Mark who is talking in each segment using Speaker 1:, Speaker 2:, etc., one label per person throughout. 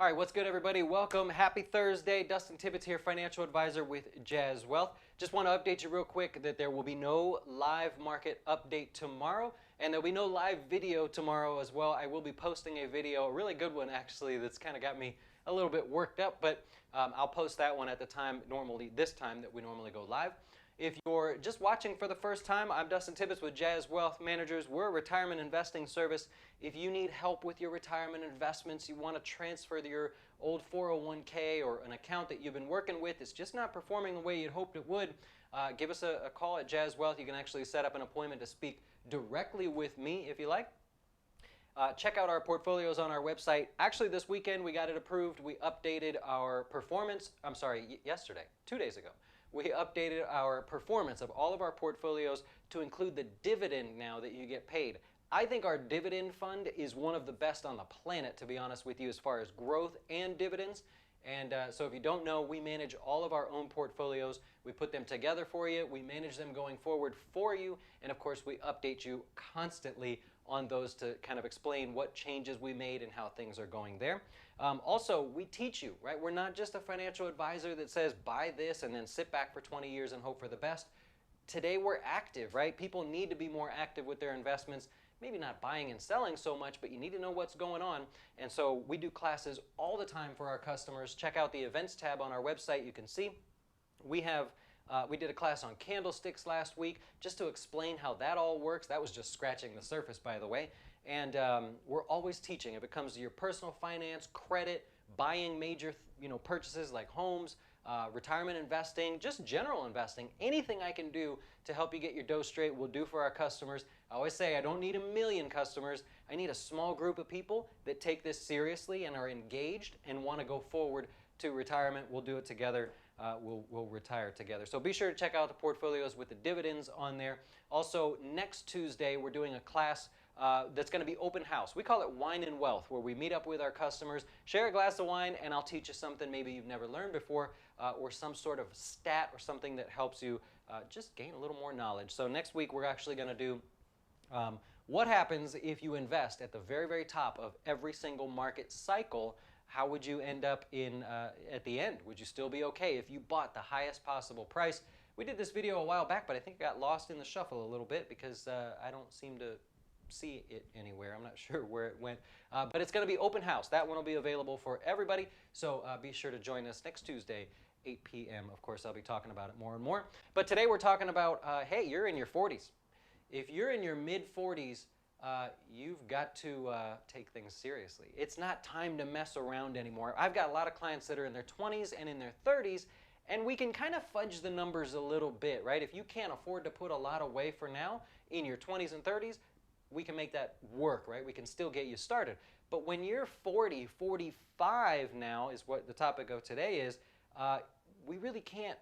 Speaker 1: All right, what's good, everybody? Welcome. Happy Thursday. Dustin Tibbetts here, financial advisor with Jazz Wealth. Just want to update you real quick that there will be no live market update tomorrow, and there'll be no live video tomorrow as well. I will be posting a video, a really good one actually, that's kind of got me a little bit worked up, but I'll post that one at the time, this time that we normally go live. If you're just watching for the first time, I'm Dustin Tibbetts with Jazz Wealth Managers. We're a retirement investing service. If you need help with your retirement investments, you want to transfer your old 401k or an account that you've been working with, it's just not performing the way you'd hoped it would, give us a call at Jazz Wealth. You can actually set up an appointment to speak directly with me if you like. Check out our portfolios on our website. Actually, this weekend we got it approved. We updated our performance, yesterday, 2 days ago. We updated our performance of all of our portfolios to include the dividend now that you get paid. I think our dividend fund is one of the best on the planet, to be honest with you, as far as growth and dividends. And so if you don't know, we manage all of our own portfolios. We put them together for you. We manage them going forward for you. And of course, we update you constantly on those to kind of explain what changes we made and how things are going there. Also, we teach you, right? We're not just a financial advisor that says buy this and then sit back for 20 years and hope for the best. Today, we're active, right? People need to be more active with their investments. Maybe not buying and selling so much, but you need to know what's going on. And so we do classes all the time for our customers. Check out the events tab on our website. You can see we did a class on candlesticks last week just to explain how that all works. That was just scratching the surface, by the way. And we're always teaching. If it comes to your personal finance, credit, buying major purchases like homes, retirement investing, just general investing, anything I can do to help you get your dough straight, we'll do for our customers. I always say I don't need 1 million customers. I need a small group of people that take this seriously and are engaged and want to go forward to retirement. We'll do it together. We'll retire together. So be sure to check out the portfolios with the dividends on there. Also, next Tuesday, we're doing a class that's going to be open house. We call it Wine and Wealth, where we meet up with our customers, share a glass of wine, and I'll teach you something maybe you've never learned before, or some sort of stat or something that helps you just gain a little more knowledge. So next week, we're actually going to do what happens if you invest at the very, very top of every single market cycle. How would you end up at the end? Would you still be okay if you bought the highest possible price? We did this video a while back, but I think it got lost in the shuffle a little bit because I don't seem to see it anywhere. I'm not sure where it went. But it's going to be open house. That one will be available for everybody. So be sure to join us next Tuesday, 8 p.m. Of course, I'll be talking about it more and more. But today we're talking about, hey, you're in your 40s. If you're in your mid-40s, you've got to take things seriously. It's not time to mess around anymore. I've got a lot of clients that are in their 20s and in their 30s, and we can kind of fudge the numbers a little bit, right? If you can't afford to put a lot away for now in your 20s and 30s, we can make that work, right? We can still get you started. But when you're 40, 45 now is what the topic of today is, we really can't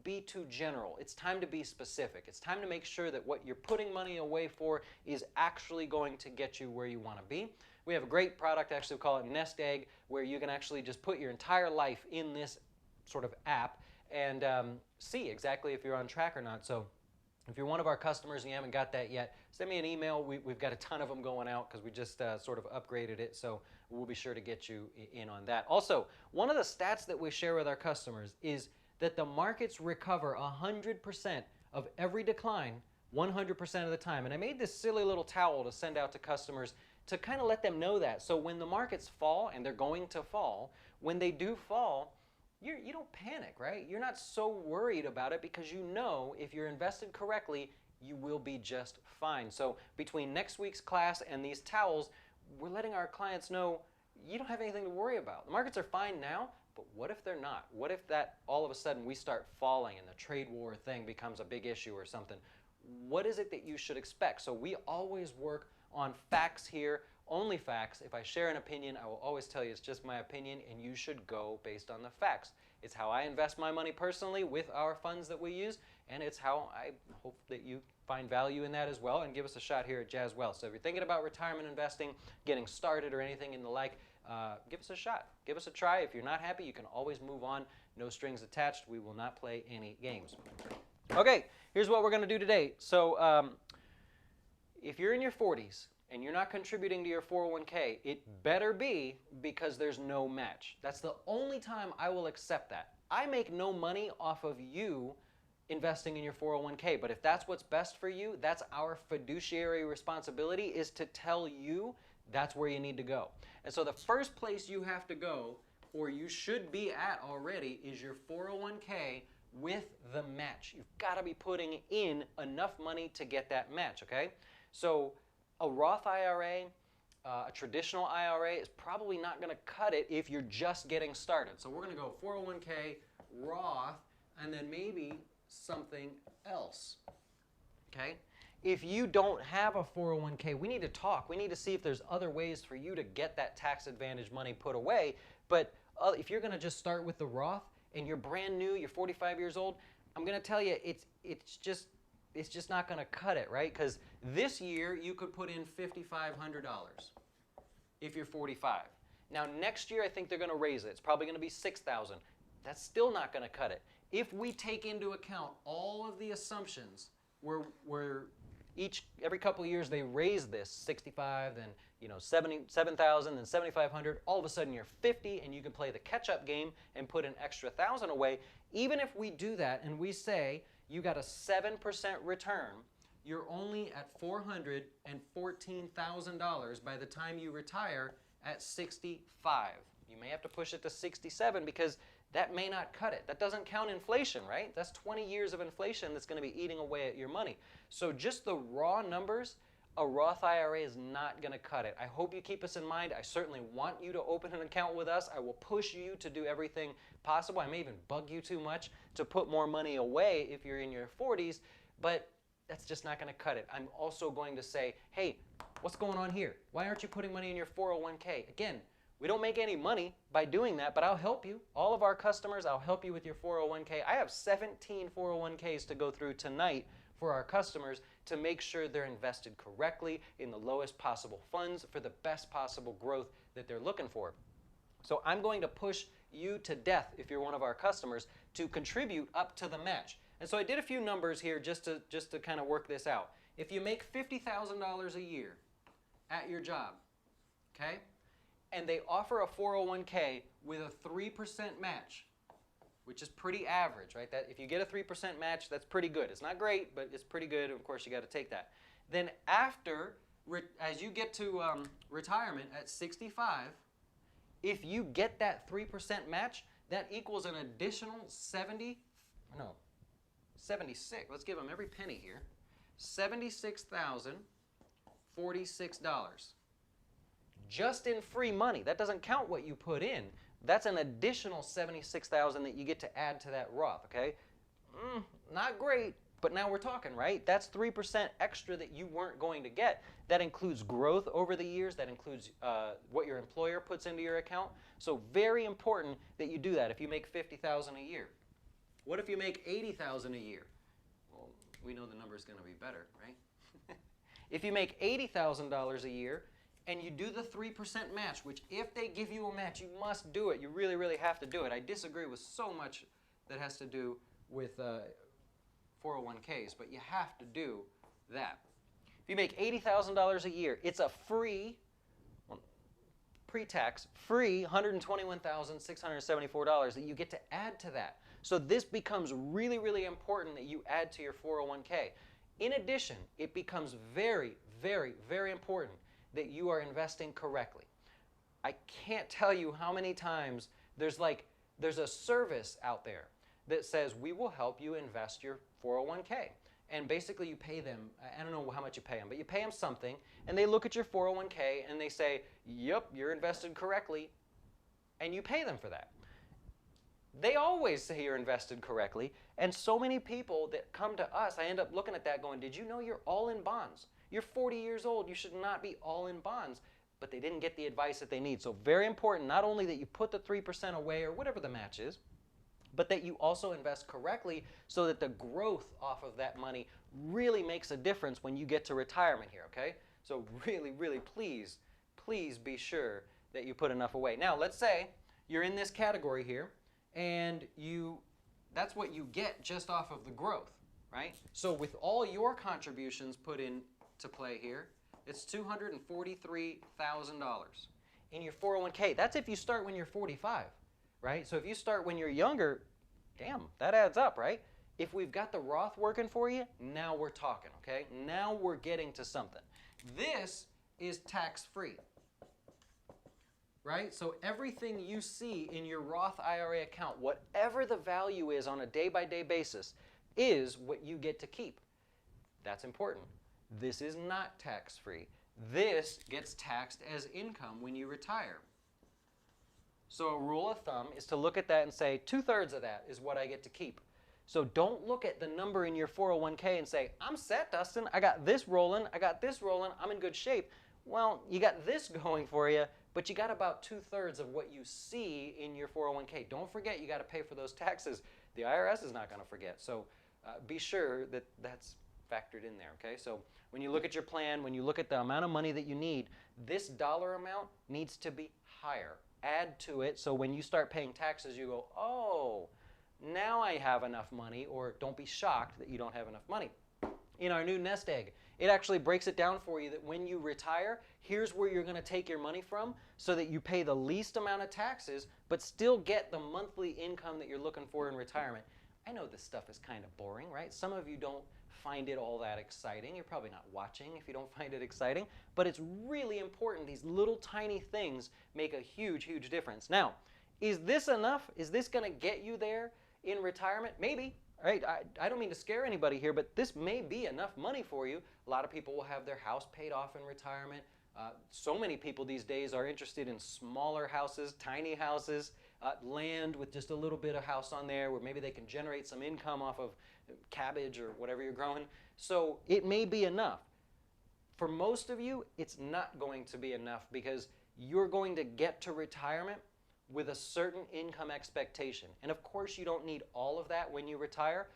Speaker 1: be too general. It's time to be specific. It's time to make sure that what you're putting money away for is actually going to get you where you want to be. We have a great product, actually we call it Nest Egg, where you can actually just put your entire life in this sort of app and see exactly if you're on track or not. So if you're one of our customers and you haven't got that yet, send me an email. We've got a ton of them going out because we just sort of upgraded it. So we'll be sure to get you in on that. Also, one of the stats that we share with our customers is that the markets recover 100% of every decline 100% of the time. And I made this silly little towel to send out to customers to kind of let them know that. So when the markets fall, and they're going to fall, when they do fall, you don't panic, right? You're not so worried about it because you know if you're invested correctly, you will be just fine. So between next week's class and these towels, we're letting our clients know you don't have anything to worry about. The markets are fine now, but what if they're not? What if that all of a sudden we start falling and the trade war thing becomes a big issue or something? What is it that you should expect? So we always work on facts here, only facts. If I share an opinion, I will always tell you it's just my opinion and you should go based on the facts. It's how I invest my money personally with our funds that we use, and it's how I hope that you find value in that as well and give us a shot here at Jazz Wealth. So if you're thinking about retirement investing, getting started or anything in the like, give us a shot. Give us a try. If you're not happy, you can always move on. No strings attached. We will not play any games. Okay, here's what we're going to do today. So if you're in your 40s and you're not contributing to your 401k, it better be because there's no match. That's the only time I will accept that. I make no money off of you investing in your 401k, but if that's what's best for you, that's our fiduciary responsibility, is to tell you that's where you need to go. And so the first place you have to go, or you should be at already, is your 401k with the match. You've got to be putting in enough money to get that match, okay? So a Roth IRA, a traditional IRA is probably not going to cut it if you're just getting started. So we're going to go 401k, Roth, and then maybe something else, okay? If you don't have a 401k, we need to talk. We need to see if there's other ways for you to get that tax advantage money put away. But if you're going to just start with the Roth and you're brand new, you're 45 years old, I'm going to tell you it's just not going to cut it, right? Because this year you could put in $5,500 if you're 45. Now next year I think they're going to raise it. It's probably going to be $6,000. That's still not going to cut it. If we take into account all of the assumptions where every couple of years they raise this 65, then 77,000, then 7,500, all of a sudden you're 50 and you can play the catch-up game and put an extra 1,000 away. Even if we do that and we say you got a 7% return, you're only at $414,000 by the time you retire at 65. You may have to push it to 67 because that may not cut it. That doesn't count inflation, right? That's 20 years of inflation that's going to be eating away at your money. So just the raw numbers, a Roth IRA is not going to cut it. I hope you keep us in mind. I certainly want you to open an account with us. I will push you to do everything possible. I may even bug you too much to put more money away if you're in your 40s, but that's just not going to cut it. I'm also going to say, hey, what's going on here? Why aren't you putting money in your 401k? Again, we don't make any money by doing that, but I'll help you. All of our customers, I'll help you with your 401k. I have 17 401ks to go through tonight for our customers to make sure they're invested correctly in the lowest possible funds for the best possible growth that they're looking for. So I'm going to push you to death, if you're one of our customers, to contribute up to the match. And so I did a few numbers here just to kind of work this out. If you make $50,000 a year at your job, okay, and they offer a 401k with a 3% match, which is pretty average, right? That if you get a 3% match, that's pretty good. It's not great, but it's pretty good. Of course, you got to take that. Then after, as you get to retirement at 65, if you get that 3% match, that equals an additional 76. Let's give them every penny here. $76,046. Just in free money. That doesn't count what you put in. That's an additional $76,000 that you get to add to that Roth, okay? Not great, but now we're talking, right? That's 3% extra that you weren't going to get. That includes growth over the years. That includes what your employer puts into your account. So very important that you do that if you make $50,000 a year. What if you make $80,000 a year? Well, we know the number is going to be better, right? If you make $80,000 a year, and you do the 3% match, which if they give you a match, you must do it. You really, really have to do it. I disagree with so much that has to do with 401ks, but you have to do that. If you make $80,000 a year, it's a free, pre-tax, free $121,674 that you get to add to that. So this becomes really, really important that you add to your 401k. In addition, it becomes very, very, very important that you are investing correctly. I can't tell you how many times there's a service out there that says we will help you invest your 401k. And basically you pay them, I don't know how much you pay them, but you pay them something and they look at your 401k and they say, yep, you're invested correctly, and you pay them for that. They always say you're invested correctly, and so many people that come to us, I end up looking at that going, did you know you're all in bonds? You're 40 years old. You should not be all in bonds. But they didn't get the advice that they need. So very important, not only that you put the 3% away or whatever the match is, but that you also invest correctly so that the growth off of that money really makes a difference when you get to retirement here, okay? So really, really, please be sure that you put enough away. Now, let's say you're in this category here, and that's what you get just off of the growth, right? So with all your contributions put in to play here. It's $243,000. In your 401k, that's if you start when you're 45, right? So if you start when you're younger, damn, that adds up, right? If we've got the Roth working for you, now we're talking, okay? Now we're getting to something. This is tax-free, right? So everything you see in your Roth IRA account, whatever the value is on a day-by-day basis, is what you get to keep. That's important. This is not tax-free. This gets taxed as income when you retire. So a rule of thumb is to look at that and say 2/3 of that is what I get to keep. So don't look at the number in your 401k and say, I'm set, Dustin. I got this rolling. I got this rolling. I'm in good shape. Well, you got this going for you, but you got about 2/3 of what you see in your 401k. Don't forget you got to pay for those taxes. The IRS is not going to forget. So be sure that that's factored in there, okay? So when you look at your plan, when you look at the amount of money that you need, this dollar amount needs to be higher. Add to it so when you start paying taxes, you go, oh, now I have enough money, or don't be shocked that you don't have enough money. In our new nest egg, it actually breaks it down for you that when you retire, here's where you're going to take your money from so that you pay the least amount of taxes but still get the monthly income that you're looking for in retirement. I know this stuff is kind of boring, right? Some of you don't find it all that exciting. You're probably not watching if you don't find it exciting, but it's really important. These little tiny things make a huge, huge difference. Now, is this enough? Is this going to get you there in retirement? Maybe. Right? I don't mean to scare anybody here, but this may be enough money for you. A lot of people will have their house paid off in retirement. So many people these days are interested in smaller houses, tiny houses, land with just a little bit of house on there where maybe they can generate some income off of cabbage or whatever you're growing. So it may be enough. For most of you, it's not going to be enough because you're going to get to retirement with a certain income expectation. And of course you don't need all of that when you retire,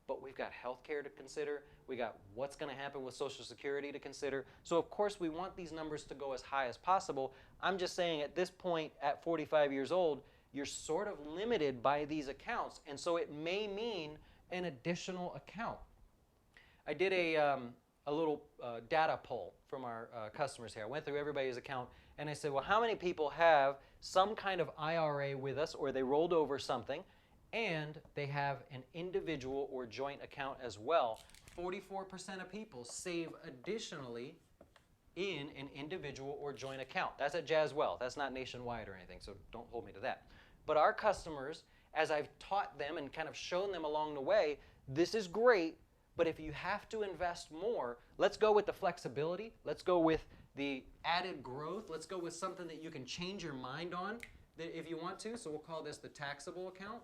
Speaker 1: but we've got health care to consider, we got what's going to happen with Social Security to consider. So of course we want these numbers to go as high as possible. I'm just saying at this point at 45 years old, you're sort of limited by these accounts, and so it may mean an additional account. I did a little data poll from our customers here. I went through everybody's account and I said, well, how many people have some kind of IRA with us, or they rolled over something, and they have an individual or joint account as well? 44% of people save additionally in an individual or joint account. That's at Jazz Wealth. That's not nationwide or anything, so don't hold me to that. But our customers, as I've taught them and kind of shown them along the way, this is great, but if you have to invest more, let's go with the flexibility. Let's go with the added growth. Let's go with something that you can change your mind on if you want to. So we'll call this the taxable account.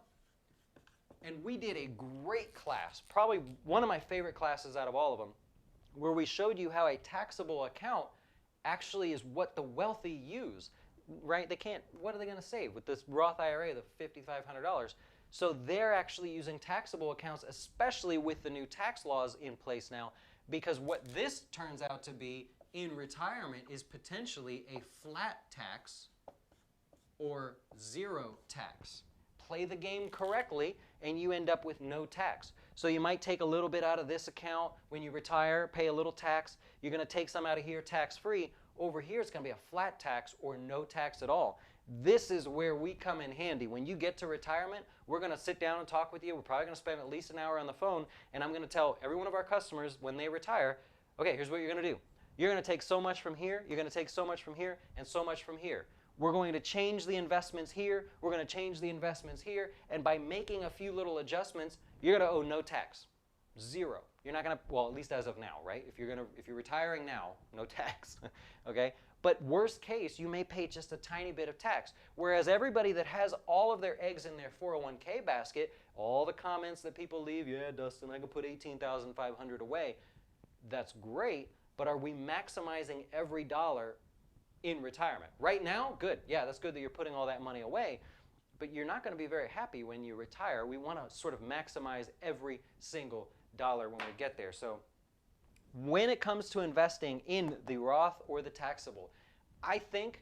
Speaker 1: And we did a great class, probably one of my favorite classes out of all of them, where we showed you how a taxable account actually is what the wealthy use, right? They can't, what are they going to save with this Roth IRA, the $5,500? So they're actually using taxable accounts, especially with the new tax laws in place now, because what this turns out to be in retirement is potentially a flat tax or zero tax. Play the game correctly and you end up with no tax. So you might take a little bit out of this account when you retire, pay a little tax. You're going to take some out of here tax-free. Over here it's going to be a flat tax or no tax at all. This is where we come in handy. When you get to retirement, we're going to sit down and talk with you. We're probably going to spend at least an hour on the phone, and I'm going to tell every one of our customers when they retire, okay, here's what you're going to do. You're going to take so much from here, you're going to take so much from here, and so much from here. We're going to change the investments here, we're going to change the investments here, and by making a few little adjustments, you're going to owe no tax. Zero. You're not going to, well, at least as of now, right? If you're retiring now, no tax, okay? But worst case, you may pay just a tiny bit of tax. Whereas everybody that has all of their eggs in their 401k basket, all the comments that people leave, yeah, Dustin, I can put $18,500 away. That's great, but are we maximizing every dollar in retirement? Right now, good. Yeah, that's good that you're putting all that money away, but you're not going to be very happy when you retire. We want to sort of maximize every single dollar when we get there. So when it comes to investing in the Roth or the taxable, I think,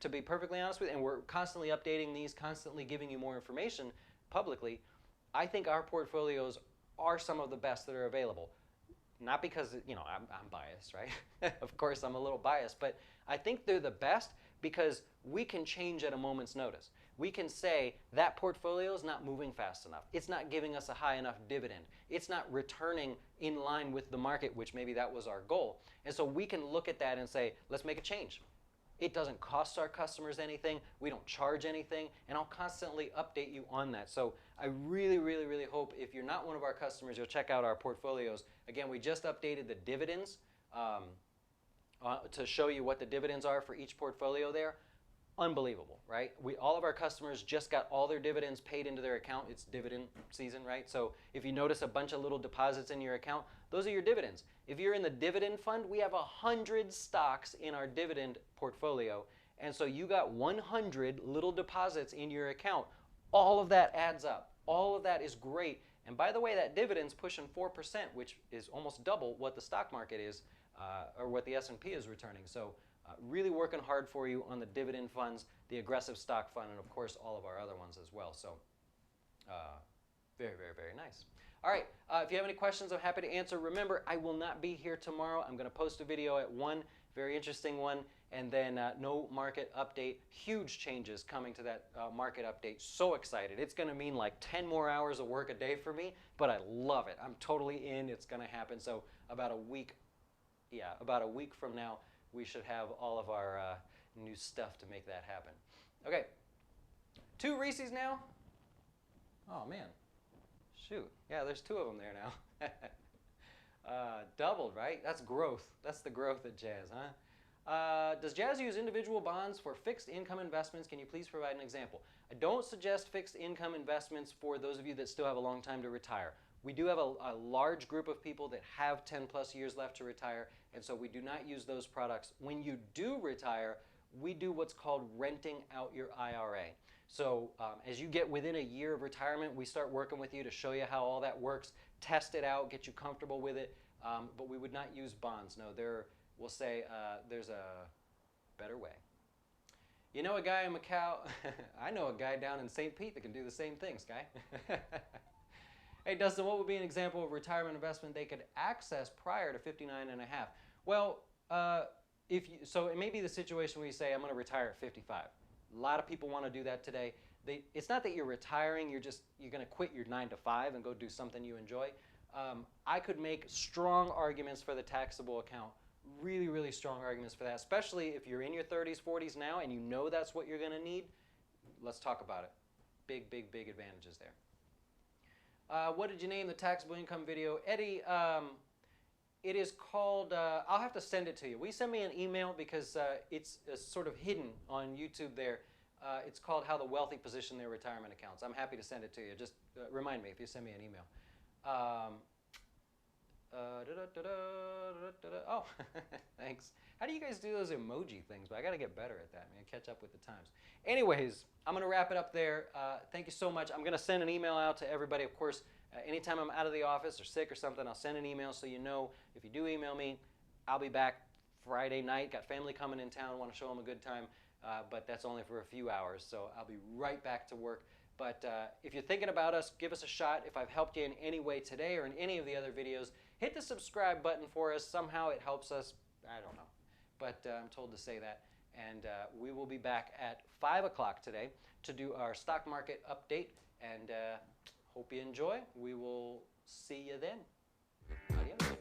Speaker 1: to be perfectly honest with you, and we're constantly updating these, constantly giving you more information publicly, I think our portfolios are some of the best that are available. not because, I'm biased, right? Of course, I'm a little biased, but I think they're the best because we can change at a moment's notice. We can say that portfolio is not moving fast enough. It's not giving us a high enough dividend. It's not returning in line with the market, which maybe that was our goal. And so we can look at that and say, let's make a change. It doesn't cost our customers anything. We don't charge anything. And I'll constantly update you on that. So I really, really, really hope if you're not one of our customers, you'll check out our portfolios. Again, we just updated the dividends to show you what the dividends are for each portfolio there. Unbelievable, right? All of our customers just got all their dividends paid into their account. It's dividend season, right? So if you notice a bunch of little deposits in your account, those are your dividends. If you're in the dividend fund, we have 100 stocks in our dividend portfolio. And so you got 100 little deposits in your account. All of that adds up. All of that is great. And by the way, that dividend's pushing 4%, which is almost double what the stock market is, or what the S&P is returning. So really working hard for you on the dividend funds, the aggressive stock fund, and of course all of our other ones as well. So very, very, very nice. All right, if you have any questions, I'm happy to answer. Remember, I will not be here tomorrow. I'm going to post a video at 1, very interesting one, and then no market update. Huge changes coming to that market update. So excited. It's going to mean like 10 more hours of work a day for me, but I love it. I'm totally in. It's going to happen. So about a week from now, we should have all of our new stuff to make that happen. Okay, 2 Reese's now. Oh man, shoot. Yeah, there's 2 of them there now. Doubled, right? That's growth. That's the growth at Jazz, huh? Does Jazz use individual bonds for fixed income investments? Can you please provide an example? I don't suggest fixed income investments for those of you that still have a long time to retire. We do have a large group of people that have 10 plus years left to retire, and so we do not use those products. When you do retire, we do what's called renting out your IRA. So as you get within a year of retirement, we start working with you to show you how all that works, test it out, get you comfortable with it, but we would not use bonds. No, we'll say there's a better way. You know a guy in Macau? I know a guy down in St. Pete that can do the same thing, Sky. Hey, Dustin, what would be an example of retirement investment they could access prior to 59 and a half? Well, so it may be the situation where you say, I'm going to retire at 55. A lot of people want to do that today. It's not that you're retiring, you're going to quit your 9 to 5 and go do something you enjoy. I could make strong arguments for the taxable account, really, really strong arguments for that, especially if you're in your 30s, 40s now and you know that's what you're going to need. Let's talk about it. Big, big, big advantages there. What did you name the taxable income video? Eddie, it is called, I'll have to send it to you. Will you send me an email because it's sort of hidden on YouTube there. It's called How the Wealthy Position Their Retirement Accounts. I'm happy to send it to you. Just remind me if you send me an email. Oh, thanks. How do you guys do those emoji things? But I got to get better at that, man. Catch up with the times. Anyways, I'm going to wrap it up there. Thank you so much. I'm going to send an email out to everybody. Of course, anytime I'm out of the office or sick or something, I'll send an email so you know. If you do email me, I'll be back Friday night. Got family coming in town. Want to show them a good time. But that's only for a few hours. So I'll be right back to work. But if you're thinking about us, give us a shot. If I've helped you in any way today or in any of the other videos, hit the subscribe button for us. Somehow it helps us. I don't know. But I'm told to say that. And we will be back at 5 o'clock today to do our stock market update. And hope you enjoy. We will see you then. Adios.